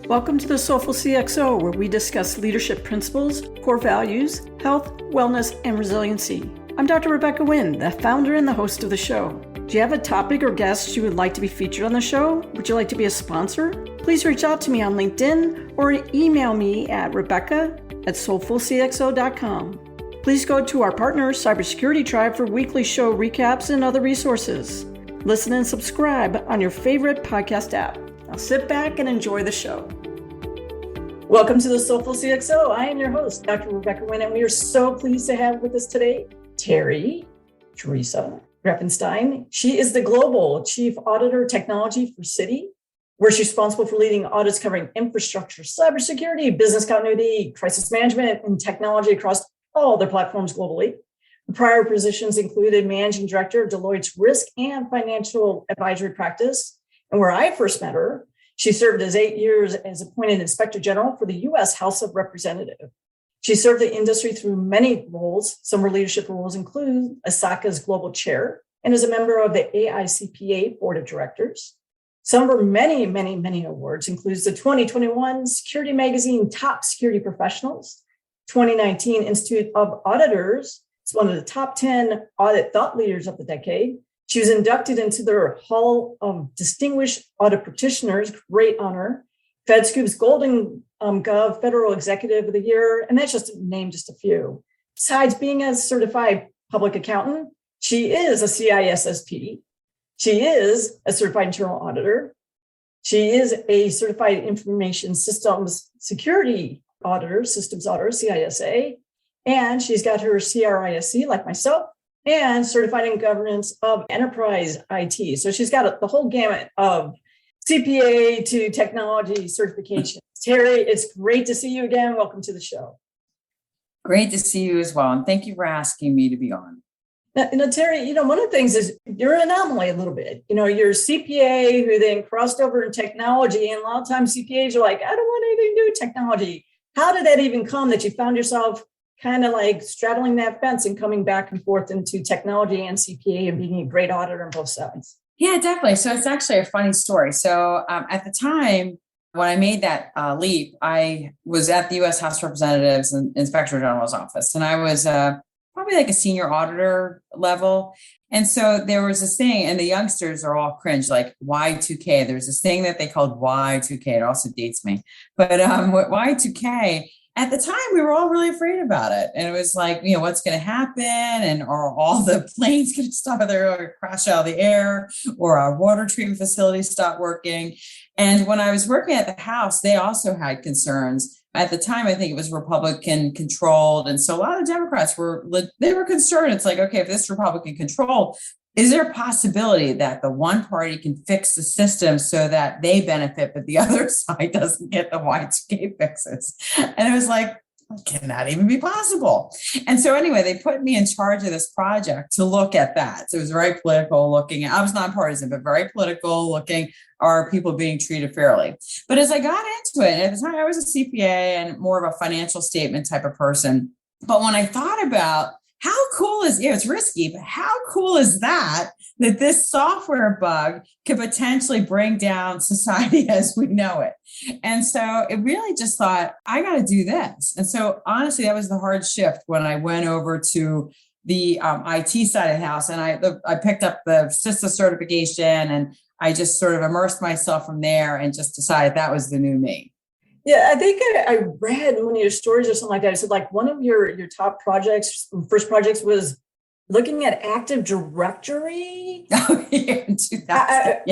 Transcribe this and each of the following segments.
Welcome to the Soulful CXO, where we discuss leadership principles, core values, health, wellness, and resiliency. I'm Dr. Rebecca Wynn, the founder and the host of the show. Do you have a topic or guest you would like to be featured on the show? Would you like to be a sponsor? Please reach out to me on LinkedIn or email me at rebecca@soulfulcxo.com. Please go to our partner, Cybersecurity Tribe, for weekly show recaps and other resources. Listen and subscribe on your favorite podcast app. Now sit back and enjoy the show. Welcome to the Soulful CXO. I am your host, Dr. Rebecca Wynn, and we are so pleased to have with us today Theresa Grafenstine. She is the Global Chief Auditor Technology for Citi, where she's responsible for leading audits covering infrastructure, cybersecurity, business continuity, crisis management, and technology across all their platforms globally. The prior positions included Managing Director of Deloitte's Risk and Financial Advisory Practice. And where I first met her, she served as 8 years as appointed Inspector General for the U.S. House of Representatives. She served the industry through many roles. Some of her leadership roles include ISACA's Global Chair and is a member of the AICPA Board of Directors. Some of her many awards includes the 2021 Security Magazine Top Security Professionals, 2019 Institute of Auditors. It's one of the top 10 audit thought leaders of the decade. She was inducted into their Hall of Distinguished Audit Practitioners, great honor. FedScoop's Golden Gov Federal Executive of the Year, and that's just to name just a few. Besides being a certified public accountant, she is a CISSP. She is a certified internal auditor. She is a certified information systems security auditor, systems auditor, CISA, and she's got her CRISC, like myself, and certified in governance of enterprise IT. So she's got the whole gamut of CPA to technology certifications. Terry, it's great to see you again. Welcome to the show. Great to see you as well. And thank you for asking me to be on. Now, Terry, one of the things is you're an anomaly a little bit. You're a CPA who then crossed over in technology. And a lot of times CPAs are like, I don't want anything to do with technology. How did that even come that you found yourself kind of like straddling that fence and coming back and forth into technology and CPA and being a great auditor on both sides? Yeah, definitely. So it's actually a funny story. So at the time when I made that leap, I was at the U.S. House of Representatives and Inspector General's office, and I was probably like a senior auditor level. And so there was this thing, and the youngsters are all cringe, like Y2K. There's this thing that they called Y2K. It also dates me. But Y2K, at the time, we were all really afraid about it. And it was like, what's going to happen? And are all the planes going to stop? They're going to crash out of the air, or our water treatment facilities stop working. And when I was working at the House, they also had concerns. At the time, I think it was Republican controlled. And so a lot of Democrats were concerned. It's like, okay, if this is Republican controlled, is there a possibility that the one party can fix the system so that they benefit, but the other side doesn't get the Y2K fixes? And it was like, can that even be possible? And so anyway, they put me in charge of this project to look at that. So it was very political looking. I was nonpartisan, but very political looking. Are people being treated fairly? But as I got into it, at the time I was a CPA and more of a financial statement type of person. But when I thought about how cool is, it's risky, but how cool is that this software bug could potentially bring down society as we know it? And so it really just thought, I got to do this. And so honestly, that was the hard shift when I went over to the IT side of the house, and I picked up the CISA certification, and I just sort of immersed myself from there and just decided that was the new me. Yeah, I think I read one of your stories or something like that. It said like one of your top first projects was looking at Active Directory. Oh, yeah, in 2000.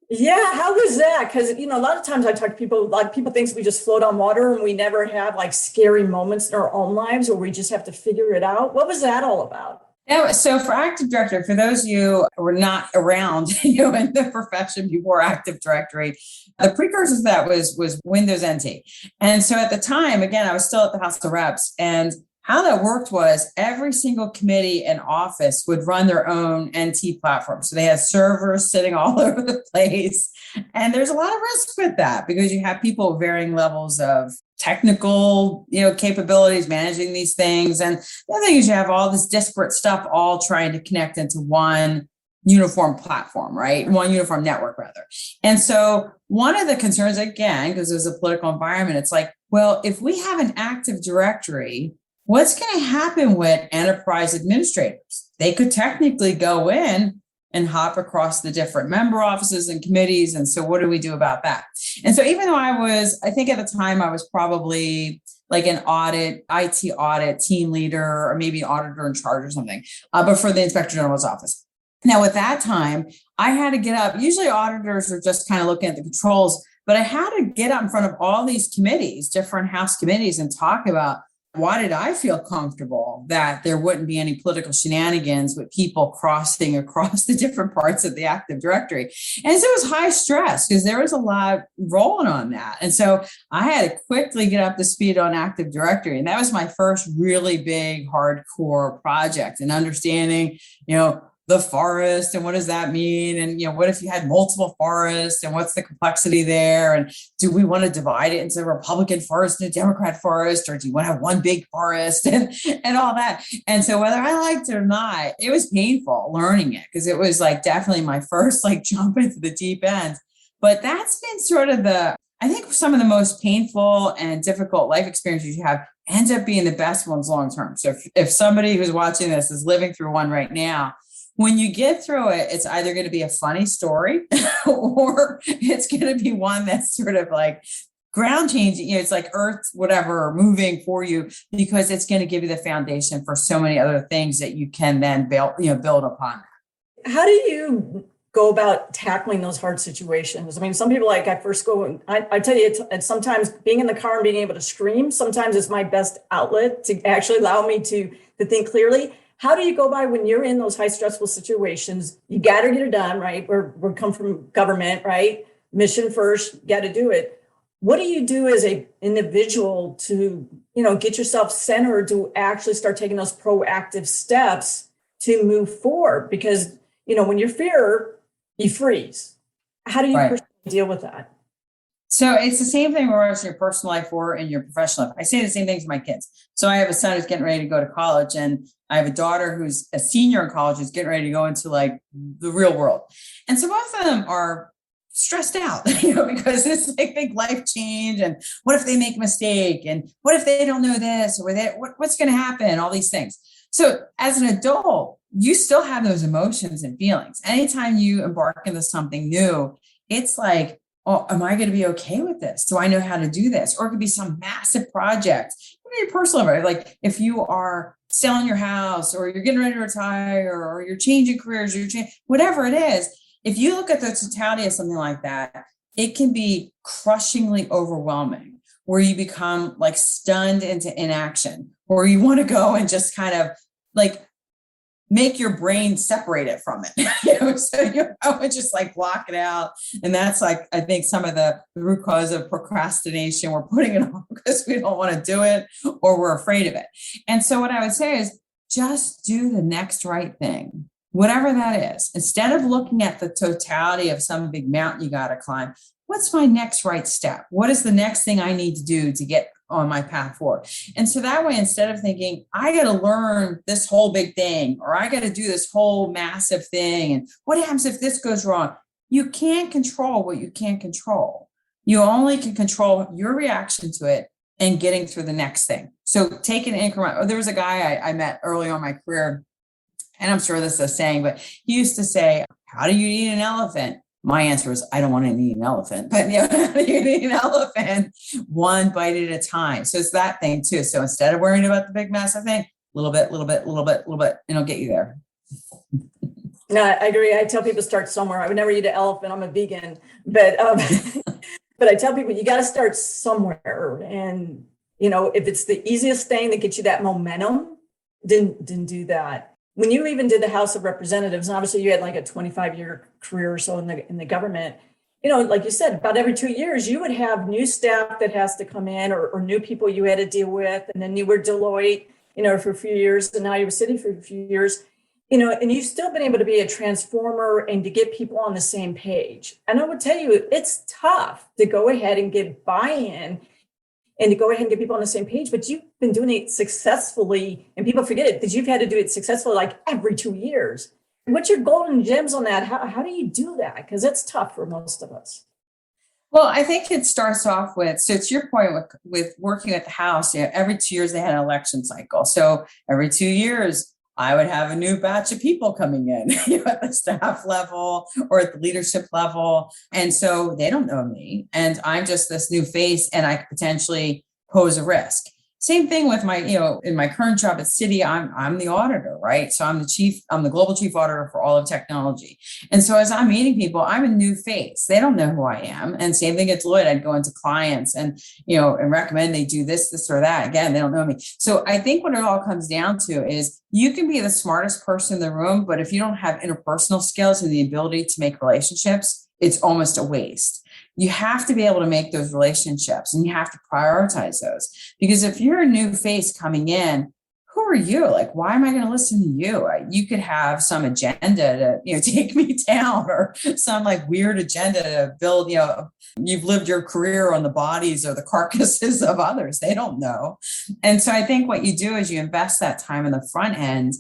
Yeah, how was that? Because, a lot of times I talk to people, like people think we just float on water and we never have like scary moments in our own lives where we just have to figure it out. What was that all about? Yeah, so for Active Directory, for those of you who were not around, in the profession before Active Directory, the precursor to that was Windows NT. And so at the time, again, I was still at the House of Reps, and how that worked was every single committee and office would run their own NT platform. So they had servers sitting all over the place. And there's a lot of risk with that because you have people with varying levels of technical, capabilities managing these things. And the other thing is you have all this disparate stuff all trying to connect into one uniform platform, right? One uniform network, rather. And so one of the concerns, again, because it was a political environment, it's like, well, if we have an active directory, what's going to happen with enterprise administrators? They could technically go in and hop across the different member offices and committees. And so what do we do about that? And so even though I think at the time I was probably like an IT audit team leader, or maybe auditor in charge or something, but for the Inspector General's office. Now at that time, I had to get up. Usually auditors are just kind of looking at the controls, but I had to get up in front of all these committees, different House committees, and talk about, why did I feel comfortable that there wouldn't be any political shenanigans with people crossing across the different parts of the Active Directory? And so it was high stress because there was a lot rolling on that. And so I had to quickly get up to speed on Active Directory. And that was my first really big hardcore project, and understanding, the forest and what does that mean? And, what if you had multiple forests and what's the complexity there? And do we want to divide it into a Republican forest and a Democrat forest, or do you want to have one big forest and all that? And so whether I liked it or not, it was painful learning it, because it was like definitely my first jump into the deep end. But that's been sort of I think some of the most painful and difficult life experiences you have end up being the best ones long-term. So if somebody who's watching this is living through one right now, when you get through it, it's either going to be a funny story or it's going to be one that's sort of like ground changing. It's like earth, whatever, moving for you, because it's going to give you the foundation for so many other things that you can then build upon. How do you go about tackling those hard situations? I mean, some people I first go, I tell you, it's sometimes being in the car and being able to scream, sometimes it's my best outlet to actually allow me to think clearly. How do you go by when you're in those high stressful situations? You got to get it done, right? We come from government, right? Mission first, got to do it. What do you do as an individual to, get yourself centered to actually start taking those proactive steps to move forward? Because, when you fear, you freeze. How do you personally deal with that? So it's the same thing whether it's in your personal life or in your professional life. I say the same thing to my kids. So I have a son who's getting ready to go to college, and I have a daughter who's a senior in college who's getting ready to go into the real world. And so both of them are stressed out, because it's like big life change. And what if they make a mistake? And what if they don't know this, or what's going to happen? All these things. So as an adult, you still have those emotions and feelings. Anytime you embark into something new, it's like, oh, am I going to be okay with this? Do I know how to do this? Or it could be some massive project. Your personal life, like if you are selling your house, or you're getting ready to retire, or you're changing careers, whatever it is. If you look at the totality of something like that, it can be crushingly overwhelming, where you become stunned into inaction, or you want to go and just kind of make your brain separate it from it. So you would just block it out. And that's I think some of the root cause of procrastination. We're putting it on because we don't want to do it, or we're afraid of it. And so what I would say is just do the next right thing, whatever that is. Instead of looking at the totality of some big mountain you got to climb, what's my next right step? What is the next thing I need to do to get on my path forward? And so that way, instead of thinking, I got to learn this whole big thing, or I got to do this whole massive thing, and what happens if this goes wrong? You can't control what you can't control. You only can control your reaction to it and getting through the next thing. So take an increment. There was a guy I met early on in my career, and I'm sure this is a saying, but he used to say, how do you eat an elephant? My answer is, I don't want to eat an elephant, but you eat an elephant one bite at a time. So it's that thing too. So instead of worrying about the big massive thing, little bit, and it'll get you there. No, I agree. I tell people start somewhere. I would never eat an elephant. I'm a vegan, but but I tell people you got to start somewhere. And if it's the easiest thing that gets you that momentum, then do that. When you even did the House of Representatives, and obviously you had a 25-year career or so in the government, like you said, about every 2 years, you would have new staff that has to come in, or new people you had to deal with. And then you were Deloitte, for a few years, and now you were Citi for a few years, and you've still been able to be a transformer and to get people on the same page. And I would tell you, it's tough to go ahead and get buy-in and to go ahead and get people on the same page, but you've been doing it successfully, and people forget it, because you've had to do it successfully every 2 years. What's your golden gems on that? How do you do that? Because it's tough for most of us. Well, I think it starts off with, so to your point with working at the House, every 2 years they had an election cycle. So every 2 years, I would have a new batch of people coming in at the staff level or at the leadership level. And so they don't know me. And I'm just this new face and I could potentially pose a risk. Same thing with my, in my current job at Citi, I'm the auditor, right? So I'm the global chief auditor for all of technology. And so as I'm meeting people, I'm a new face. They don't know who I am. And same thing at Deloitte, I'd go into clients and recommend they do this or that. Again, they don't know me. So I think what it all comes down to is you can be the smartest person in the room, but if you don't have interpersonal skills and the ability to make relationships, it's almost a waste. You have to be able to make those relationships and you have to prioritize those, because if you're a new face coming in, who are you? Like, why am I going to listen to you? You could have some agenda to, take me down, or some like weird agenda to build, you've lived your career on the bodies or the carcasses of others. They don't know. And so I think what you do is you invest that time in the front end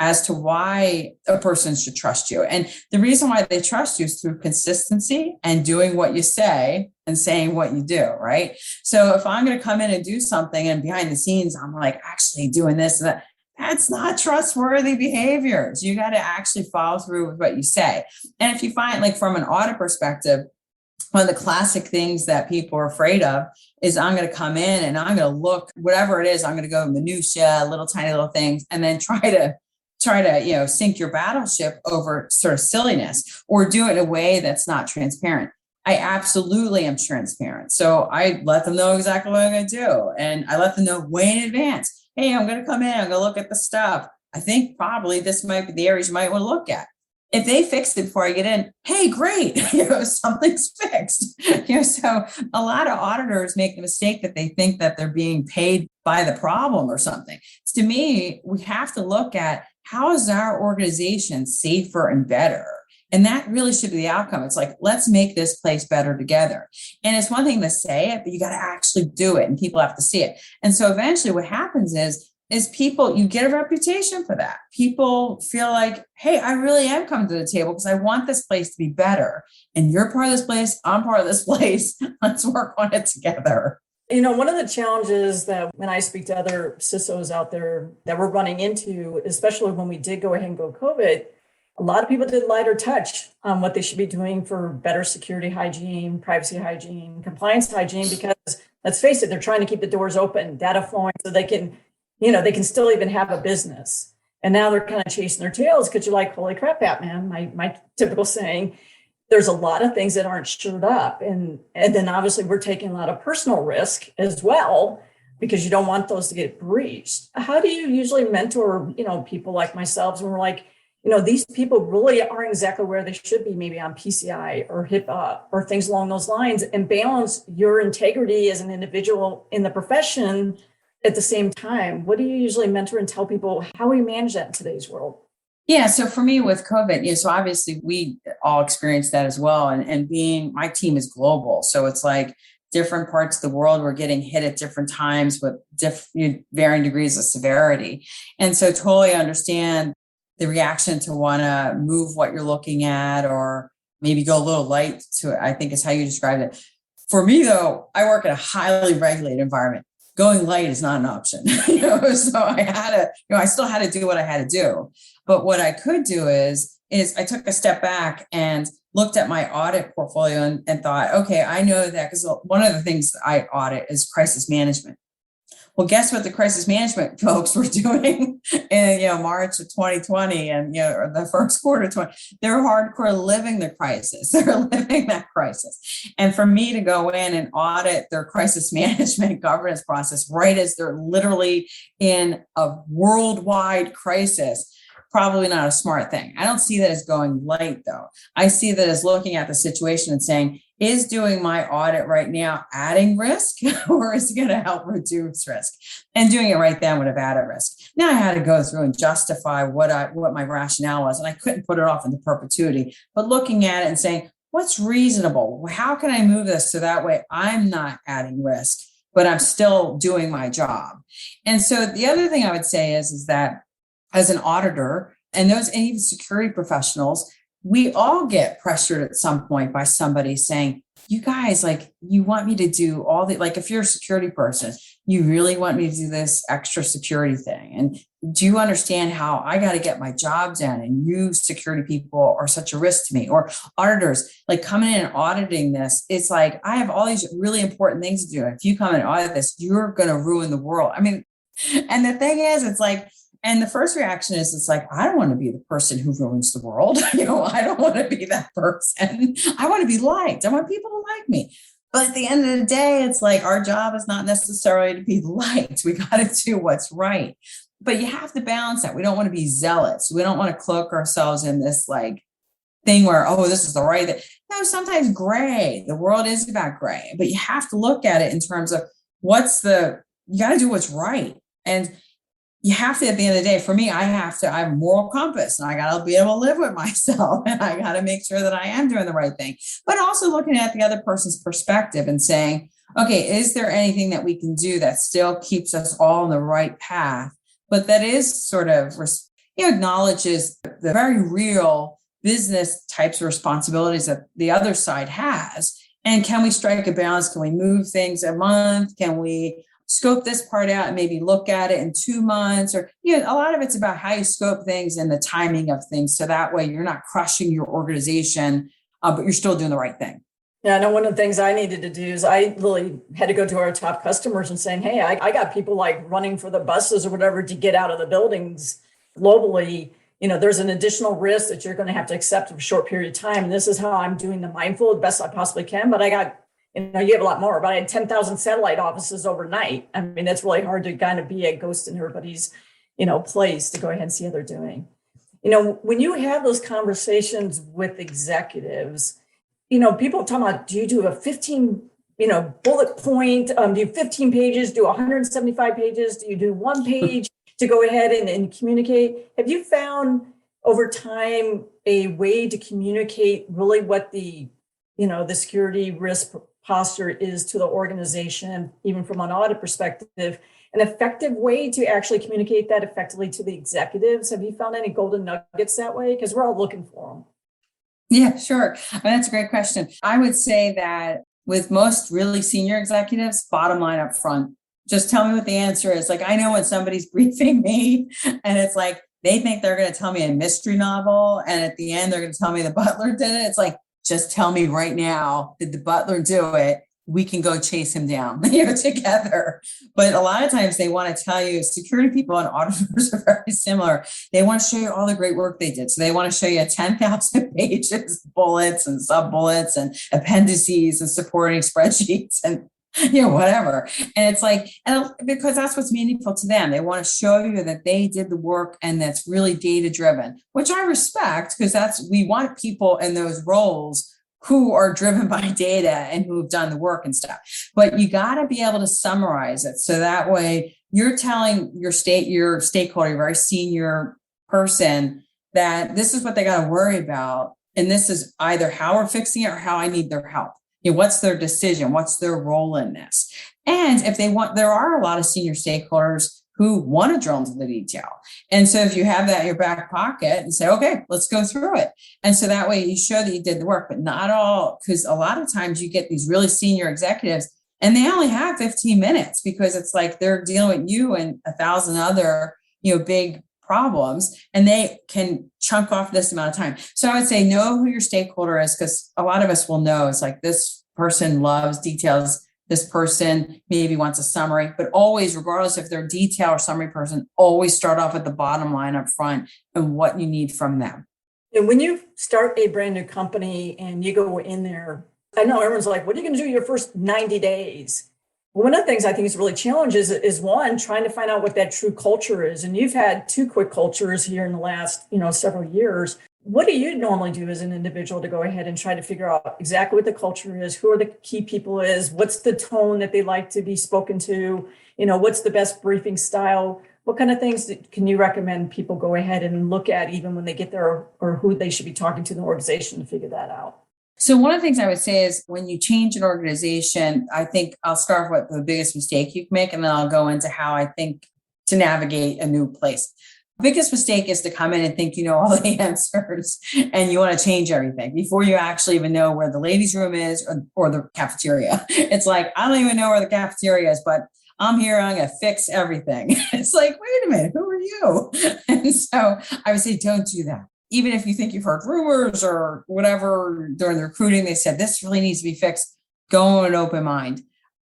as to why a person should trust you. And the reason why they trust you is through consistency and doing what you say and saying what you do, right? So if I'm going to come in and do something and behind the scenes, I'm like actually doing this and that, that's not trustworthy behaviors. You got to actually follow through with what you say. And if you find, like from an audit perspective, one of the classic things that people are afraid of is I'm going to come in and I'm going to look, whatever it is, I'm going to go minutia, little tiny little things, and then try to sink your battleship over sort of silliness or do it in a way that's not transparent. I absolutely am transparent. So I let them know exactly what I'm going to do. And I let them know way in advance. Hey, I'm going to come in, I'm going to look at the stuff. I think probably this might be the areas you might want to look at. If they fix it before I get in, hey, great, something's fixed. So a lot of auditors make the mistake that they think that they're being paid by the problem or something. To me, we have to look at how is our organization safer and better? And that really should be the outcome. It's like, let's make this place better together. And it's one thing to say it, but you got to actually do it and people have to see it. And so eventually what happens is people, you get a reputation for that. People feel like, hey, I really am coming to the table because I want this place to be better. And you're part of this place, I'm part of this place. Let's work on it together. One of the challenges that when I speak to other CISOs out there that we're running into, especially when we did go ahead and go COVID, a lot of people did lighter touch on what they should be doing for better security hygiene, privacy hygiene, compliance hygiene, because let's face it, they're trying to keep the doors open, data flowing so they can, they can still even have a business. And now they're kind of chasing their tails because you're like, holy crap, Batman, my typical saying. There's a lot of things that aren't shored up. And then obviously we're taking a lot of personal risk as well, because you don't want those to get breached. How do you usually mentor, people like myself when we're like, these people really aren't exactly where they should be, maybe on PCI or HIPAA or things along those lines, and balance your integrity as an individual in the profession at the same time? What do you usually mentor and tell people how we manage that in today's world? Yeah. So for me with COVID, so obviously we all experienced that as well. And being, my team is global. So it's like different parts of the world were getting hit at different times with varying degrees of severity. And so totally understand the reaction to want to move what you're looking at, or maybe go a little light to it, I think is how you described it. For me though, I work in a highly regulated environment. Going light is not an option, so I had to, I still had to do what I had to do. But what I could do is I took a step back and looked at my audit portfolio and thought, okay, I know that because one of the things I audit is crisis management. Well, guess what the crisis management folks were doing in March of 2020 and the first quarter of 2020. They're hardcore living the crisis. They're living that crisis. And for me to go in and audit their crisis management governance process right as they're literally in a worldwide crisis, probably not a smart thing. I don't see that as going light though. I see that as looking at the situation and saying, is doing my audit right now adding risk, or is it going to help reduce risk? And doing it right then would have added risk. Now I had to go through and justify what my rationale was, and I couldn't put it off into perpetuity. But looking at it and saying, what's reasonable? How can I move this so that way I'm not adding risk, but I'm still doing my job? And so the other thing I would say is that as an auditor, And even security professionals, we all get pressured at some point by somebody saying, you guys, like, you want me to do all the, like, if you're a security person, you really want me to do this extra security thing. And do you understand how I got to get my job done? And you security people are such a risk to me. Or auditors, like, coming in and auditing this, it's like, I have all these really important things to do. And if you come and audit this, you're going to ruin the world. I mean, and the thing is, it's like, and the first reaction is, it's like, I don't want to be the person who ruins the world. I don't want to be that person. I want to be liked. I want people to like me. But at the end of the day, it's like, our job is not necessarily to be liked. We got to do what's right. But you have to balance that. We don't want to be zealots. We don't want to cloak ourselves in this like thing where, oh, this is the right thing. No, sometimes gray. The world is about gray. But you have to look at it in terms of you got to do what's right. And you have to, at the end of the day, for me, I have a moral compass, and I got to be able to live with myself, and I got to make sure that I am doing the right thing, but also looking at the other person's perspective and saying, okay, is there anything that we can do that still keeps us all on the right path, but that is sort of, acknowledges the very real business types of responsibilities that the other side has? And can we strike a balance? Can we move things a month? Can we scope this part out and maybe look at it in 2 months? Or, a lot of it's about how you scope things and the timing of things. So that way you're not crushing your organization, but you're still doing the right thing. Yeah, I know one of the things I needed to do is I really had to go to our top customers and saying, hey, I got people like running for the buses or whatever to get out of the buildings globally. There's an additional risk that you're going to have to accept for a short period of time. And this is how I'm doing the mindful the best I possibly can. But I got you have a lot more, but I had 10,000 satellite offices overnight. I mean, it's really hard to kind of be a ghost in everybody's, place to go ahead and see how they're doing. When you have those conversations with executives, people talk about, do you do a 15, bullet point? Do you 15 pages, do 175 pages? Do you do 1 page to go ahead and communicate? Have you found over time a way to communicate really what the security risk posture is to the organization, even from an audit perspective, an effective way to actually communicate that effectively to the executives? Have you found any golden nuggets that way? Because we're all looking for them. Yeah, sure. That's a great question. I would say that with most really senior executives, bottom line up front, just tell me what the answer is. Like, I know when somebody's briefing me and it's like, they think they're going to tell me a mystery novel, and at the end, they're going to tell me the butler did it. It's like, just tell me right now, did the butler do it? We can go chase him down, together. But a lot of times they want to tell you, security people and auditors are very similar. They want to show you all the great work they did. So they want to show you 10,000 pages, bullets and sub-bullets and appendices and supporting spreadsheets and whatever. And it's like, and because that's what's meaningful to them. They want to show you that they did the work and that's really data driven, which I respect, because we want people in those roles who are driven by data and who've done the work and stuff. But you got to be able to summarize it. So that way you're telling your stakeholder, your very senior person, that this is what they got to worry about. And this is either how we're fixing it or how I need their help. What's their decision? What's their role in this? And if there are a lot of senior stakeholders who want to drill into the detail. And so if you have that in your back pocket and say, okay, let's go through it. And so that way you show that you did the work, but not all, because a lot of times you get these really senior executives and they only have 15 minutes because it's like they're dealing with you and 1,000 other, big problems, and they can chunk off this amount of time. So I would say know who your stakeholder is, because a lot of us will know it's like this person loves details. This person maybe wants a summary, but always, regardless if they're a detail or summary person, always start off at the bottom line up front and what you need from them. And when you start a brand new company and you go in there, I know everyone's like, what are you going to do your first 90 days? Well, one of the things I think is really challenging is one, trying to find out what that true culture is. And you've had 2 quick cultures here in the last, several years. What do you normally do as an individual to go ahead and try to figure out exactly what the culture is, who are the key people is, what's the tone that they like to be spoken to, what's the best briefing style? What kind of things can you recommend people go ahead and look at even when they get there, or who they should be talking to in the organization to figure that out? So one of the things I would say is when you change an organization, I think I'll start with the biggest mistake you can make, and then I'll go into how I think to navigate a new place. Biggest mistake is to come in and think you know all the answers and you want to change everything before you actually even know where the ladies' room is or the cafeteria. It's like, I don't even know where the cafeteria is, but I'm here, I'm going to fix everything. It's like, wait a minute, who are you? And so I would say, don't do that. Even if you think you've heard rumors or whatever during the recruiting, they said this really needs to be fixed, go with an open mind.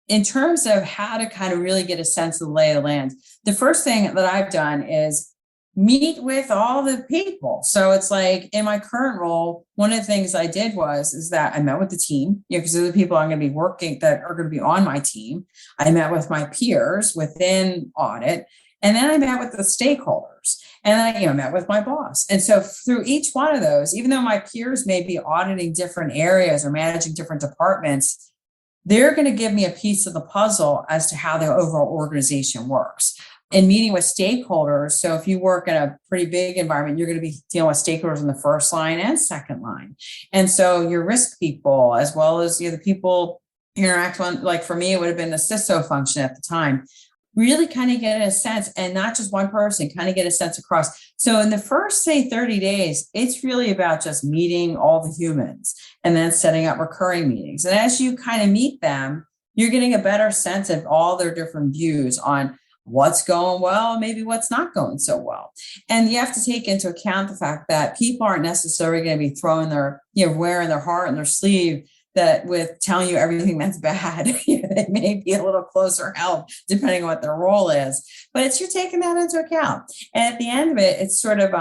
In terms of how to kind of really get a sense of the lay of the land, the first thing that I've done is meet with all the people. So it's like in my current role, one of the things I did is that I met with the team, because they're the people I'm going to be working that are going to be on my team. I met with my peers within audit, and then I met with the stakeholders, and then I met with my boss. And so through each one of those, even though my peers may be auditing different areas or managing different departments, they're going to give me a piece of the puzzle as to how the overall organization works. And meeting with stakeholders. So if you work in a pretty big environment, you're going to be dealing with stakeholders in the first line and second line. And so your risk people, as well as the people you interact on, like for me, it would have been the CISO function at the time, really kind of get a sense, and not just one person, kind of get a sense across. So in the first, say, 30 days, it's really about just meeting all the humans and then setting up recurring meetings. And as you kind of meet them, you're getting a better sense of all their different views on what's going well, maybe what's not going so well. And you have to take into account the fact that people aren't necessarily going to be throwing their, wearing their heart on their sleeve that with telling you everything that's bad. They may be a little closer help depending on what their role is, but it's you're taking that into account. And at the end of it, it's sort of,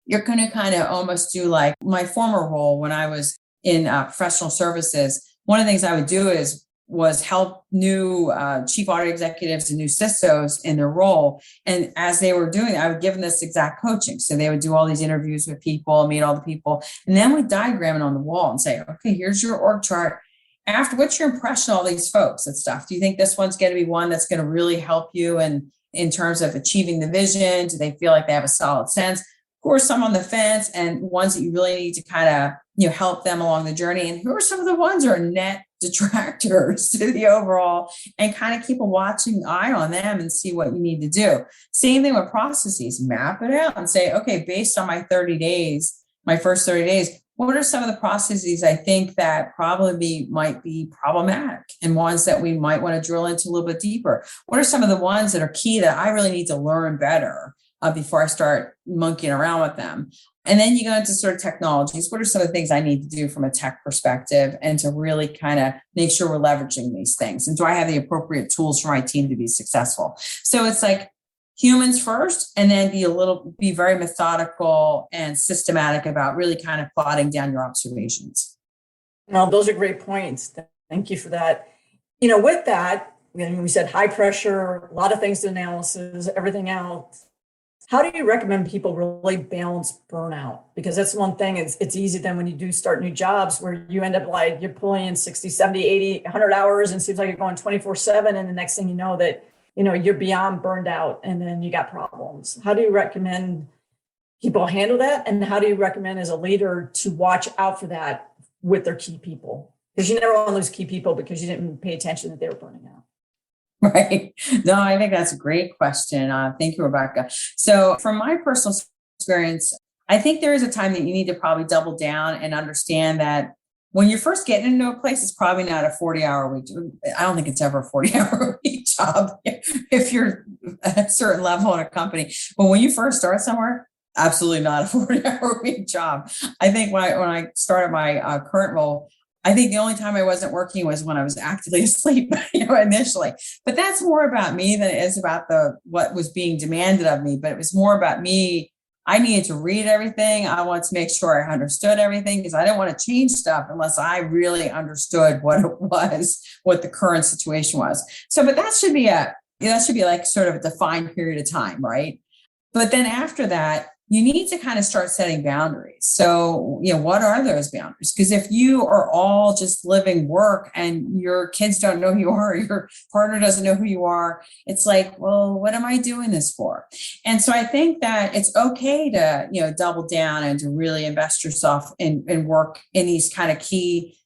you're going to kind of almost do like my former role when I was in professional services. One of the things I would do was help new chief audit executives and new CISOs in their role. And as they were doing it, I would give them this exact coaching. So they would do all these interviews with people, meet all the people, and then we diagram it on the wall and say, okay, here's your org chart. After, what's your impression of all these folks and stuff? Do you think this one's going to be one that's going to really help you in terms of achieving the vision? Do they feel like they have a solid sense? Who are some on the fence and ones that you really need to kind of, help them along the journey? And who are some of the ones that are net detractors to the overall, and kind of keep a watching eye on them and see what you need to do. Same thing with processes, map it out and say, okay, based on my 30 days, my first 30 days, what are some of the processes I think that probably might be problematic and ones that we might want to drill into a little bit deeper? What are some of the ones that are key that I really need to learn better before I start monkeying around with them? And then you go into sort of technologies. What are some of the things I need to do from a tech perspective and to really kind of make sure we're leveraging these things? And do I have the appropriate tools for my team to be successful? So it's like humans first, and then be very methodical and systematic about really kind of plotting down your observations. Well, those are great points. Thank you for that. With that, we said high pressure, a lot of things to analysis, everything else. How do you recommend people really balance burnout? Because that's one thing, it's easy then when you do start new jobs where you end up like you're pulling in 60, 70, 80, 100 hours and it seems like you're going 24/7. And the next thing you know that, you're beyond burned out and then you got problems. How do you recommend people handle that? And how do you recommend as a leader to watch out for that with their key people? Because you never want to lose key people because you didn't pay attention that they were burning out. Right. No, I think that's a great question. Thank you, Rebecca. So from my personal experience, I think there is a time that you need to probably double down and understand that when you're first getting into a place, it's probably not a 40-hour week. I don't think it's ever a 40-hour week job if you're at a certain level in a company. But when you first start somewhere, absolutely not a 40-hour week job. I think when I started my current role, I think the only time I wasn't working was when I was actively asleep, initially. But that's more about me than it is about what was being demanded of me. But it was more about me. I needed to read everything. I wanted to make sure I understood everything because I didn't want to change stuff unless I really understood what it was, what the current situation was. So, but that should be like sort of a defined period of time, right? But then after that, you need to kind of start setting boundaries. So, what are those boundaries? Because if you are all just living work and your kids don't know who you are, your partner doesn't know who you are, it's like, well, what am I doing this for? And so I think that it's okay to, double down and to really invest yourself in work in these kind of key,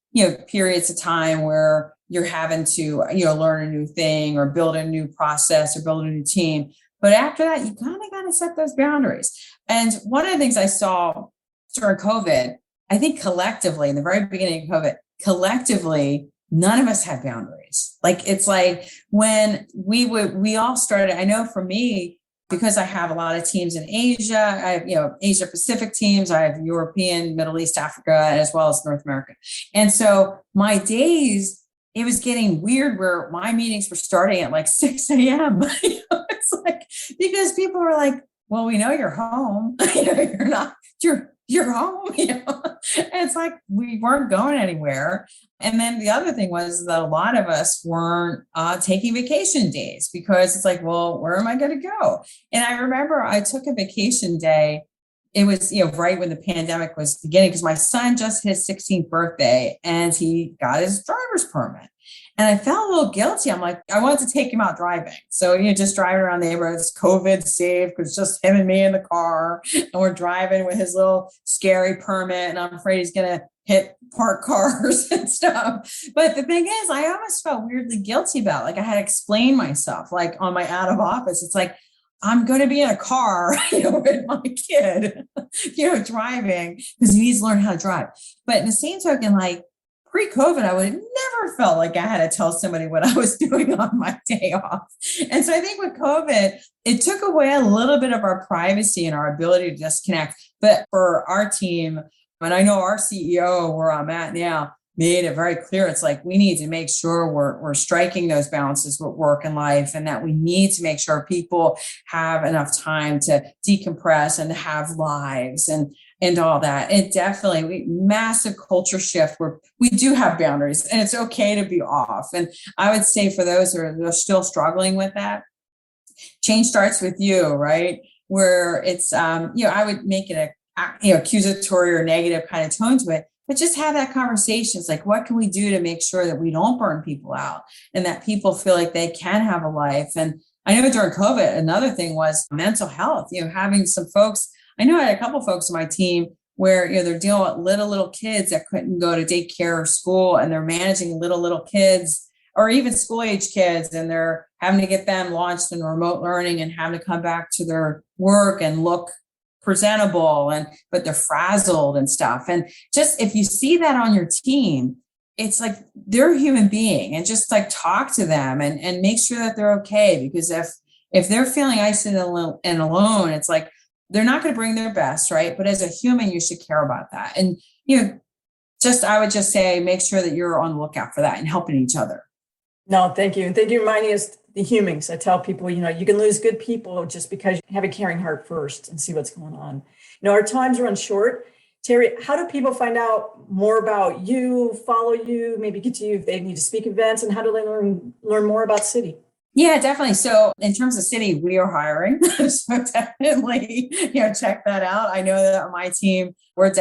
periods of time where you're having to, learn a new thing or build a new process or build a new team. But after that, you kind of got to set those boundaries. And one of the things I saw during COVID, I think collectively, in the very beginning of COVID, collectively, none of us had boundaries. Like, it's like when we all started, I know for me, because I have a lot of teams in Asia, I have, Asia Pacific teams, I have European, Middle East, Africa, as well as North America. And so my days, it was getting weird where my meetings were starting at like 6 a.m. It's like, because people were like, well, we know you're home. You're home. And it's like, we weren't going anywhere. And then the other thing was that a lot of us weren't taking vacation days, because it's like, well, where am I going to go? And I remember I took a vacation day. It was, right when the pandemic was beginning, because my son just hit his 16th birthday and he got his driver's permit. And I felt a little guilty. I'm like, I wanted to take him out driving. So, just driving around the neighborhoods, COVID safe, because just him and me in the car, and we're driving with his little scary permit. And I'm afraid he's going to hit parked cars and stuff. But the thing is, I almost felt weirdly guilty about it. Like, I had to explain myself, like on my out of office. It's like, I'm going to be in a car, with my kid, driving, because he needs to learn how to drive. But in the same token, like, pre-COVID, I would have never felt like I had to tell somebody what I was doing on my day off. And so I think with COVID, it took away a little bit of our privacy and our ability to disconnect. But for our team, and I know our CEO, where I'm at now, made it very clear. It's like, we need to make sure we're striking those balances with work and life, and that we need to make sure people have enough time to decompress and have lives and all that. It definitely, massive culture shift where we do have boundaries, and it's okay to be off. And I would say for those who are still struggling with that, change starts with you, right? Where it's, I would make it accusatory or negative kind of tone to it, but just have that conversation. It's like, what can we do to make sure that we don't burn people out and that people feel like they can have a life? And I know during COVID, another thing was mental health, having some folks, I know I had a couple of folks on my team where, they're dealing with little kids that couldn't go to daycare or school, and they're managing little kids or even school age kids, and they're having to get them launched in remote learning and having to come back to their work and look presentable, but they're frazzled and stuff. And just, if you see that on your team, it's like, they're a human being, and just like talk to them and make sure that they're okay. Because if they're feeling isolated and alone, it's like, they're not going to bring their best, right? But as a human, you should care about that. And, I would just say, make sure that you're on the lookout for that and helping each other. No, thank you. And thank you for reminding us the humans. I tell people, you can lose good people just because you have a caring heart first and see what's going on. Our times run short. Terry, how do people find out more about you, follow you, maybe get to you if they need to speak events, and how do they learn more about Citi? Yeah, definitely. So in terms of Citi, we are hiring. So definitely, check that out. I know that on my team, we're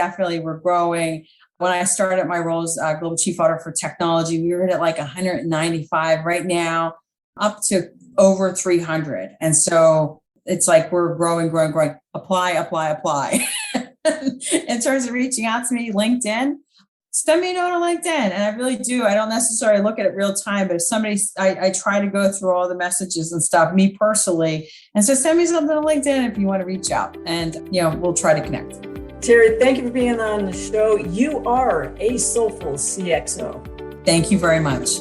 growing. When I started my role as Global Chief Auditor for Technology, we were at like 195 right now, up to over 300. And so it's like, we're growing. Apply. In terms of reaching out to me, LinkedIn, send me a note on LinkedIn. And I really do. I don't necessarily look at it real time, but if somebody, I try to go through all the messages and stuff, me personally. And so send me something on LinkedIn if you want to reach out, and, we'll try to connect. Terry, thank you for being on the show. You are a soulful CXO. Thank you very much.